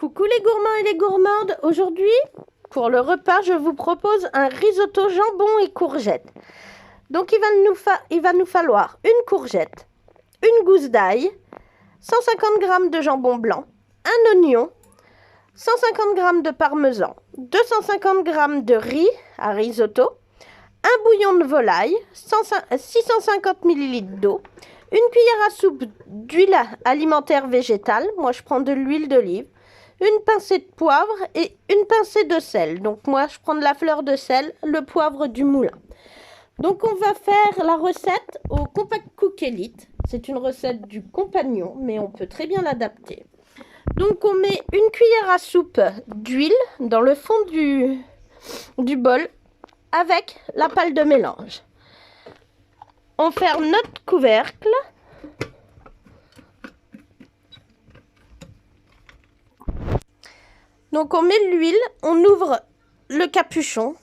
Coucou les gourmands et les gourmandes. Aujourd'hui, pour le repas, je vous propose un risotto jambon et courgettes. Donc il va nous falloir une courgette, une gousse d'ail, 150 g de jambon blanc, un oignon, 150 g de parmesan, 250 g de riz à risotto, un bouillon de volaille, 650 ml d'eau, une cuillère à soupe d'huile alimentaire végétale, moi je prends de l'huile d'olive, une pincée de poivre et une pincée de sel. Donc moi je prends de la fleur de sel, le poivre du moulin. Donc on va faire la recette au Compact Cook Elite. C'est une recette du compagnon, mais on peut très bien l'adapter. Donc on met une cuillère à soupe d'huile dans le fond du bol avec la pâle de mélange. On ferme notre couvercle. Donc on met l'huile, on ouvre le capuchon.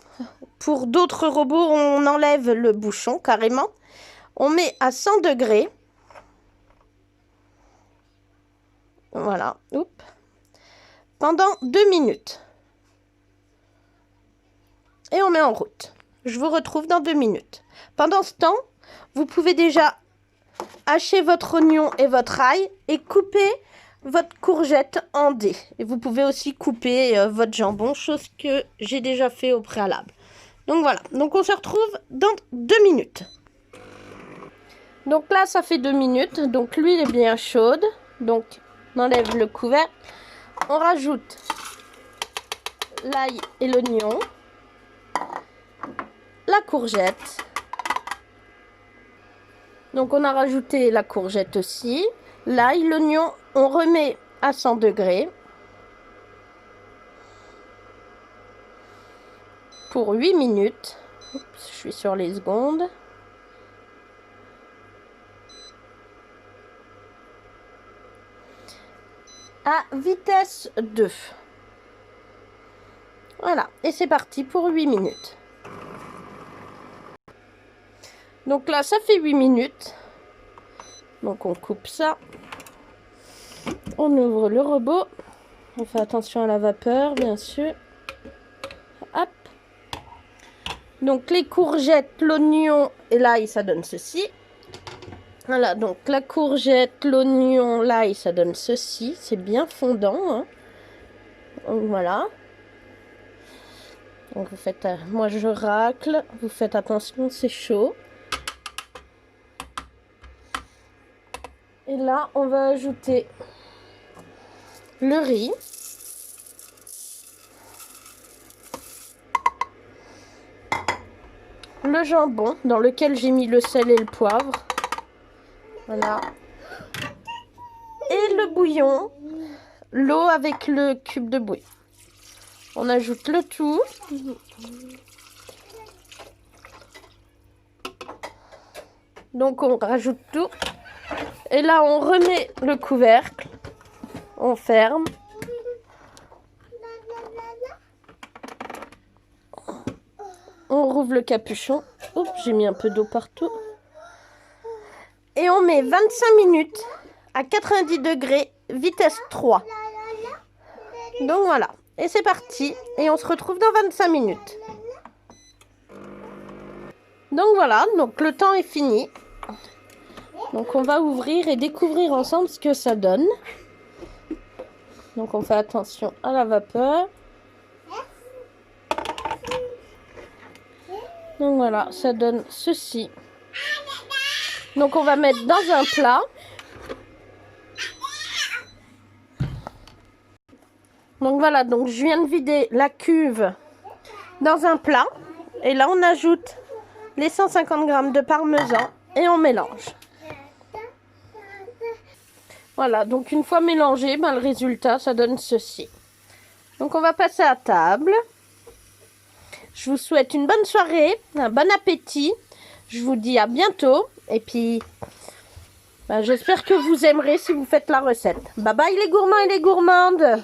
Pour d'autres robots, on enlève le bouchon carrément. On met à 100 degrés. Voilà, oups. Pendant 2 minutes. Et on met en route. Je vous retrouve dans 2 minutes. Pendant ce temps, vous pouvez déjà hacher votre oignon et votre ail et couper votre courgette en dés. Et vous pouvez aussi couper votre jambon, chose que j'ai déjà fait au préalable. Donc voilà, donc on se retrouve dans 2 minutes. Donc là, ça fait 2 minutes, donc l'huile est bien chaude. Donc on enlève le couvercle, on rajoute l'ail et l'oignon, la courgette. Donc on a rajouté la courgette aussi, l'ail, l'oignon, on remet à 100 degrés pour 8 minutes. Oups, je suis sur les secondes. À vitesse 2. Voilà, et c'est parti pour 8 minutes. Donc là, ça fait 8 minutes. Donc on coupe ça. On ouvre le robot. On fait attention à la vapeur, bien sûr. Hop. Donc les courgettes, l'oignon et l'ail, ça donne ceci. Voilà, donc la courgette, l'oignon, l'ail, ça donne ceci. C'est bien fondant, hein. Donc voilà. Donc vous faites, moi je racle. Vous faites attention, c'est chaud. Et là, on va ajouter le riz. Le jambon dans lequel j'ai mis le sel et le poivre. Voilà. Et le bouillon. L'eau avec le cube de bouillon. On ajoute le tout. Donc on rajoute tout. Et là on remet le couvercle. On ferme. On rouvre le capuchon. Oups, j'ai mis un peu d'eau partout. Et on met 25 minutes à 90 degrés, vitesse 3. Donc voilà. Et c'est parti. Et on se retrouve dans 25 minutes. Donc voilà. Donc le temps est fini. Donc on va ouvrir et découvrir ensemble ce que ça donne. Donc on fait attention à la vapeur. Donc voilà, ça donne ceci. Donc on va mettre dans un plat. Donc voilà, donc je viens de vider la cuve dans un plat. Et là on ajoute les 150 g de parmesan et on mélange. Voilà, donc une fois mélangé, le résultat ça donne ceci. Donc on va passer à table. Je vous souhaite une bonne soirée, un bon appétit. Je vous dis à bientôt. Et puis, j'espère que vous aimerez si vous faites la recette. Bye bye les gourmands et les gourmandes.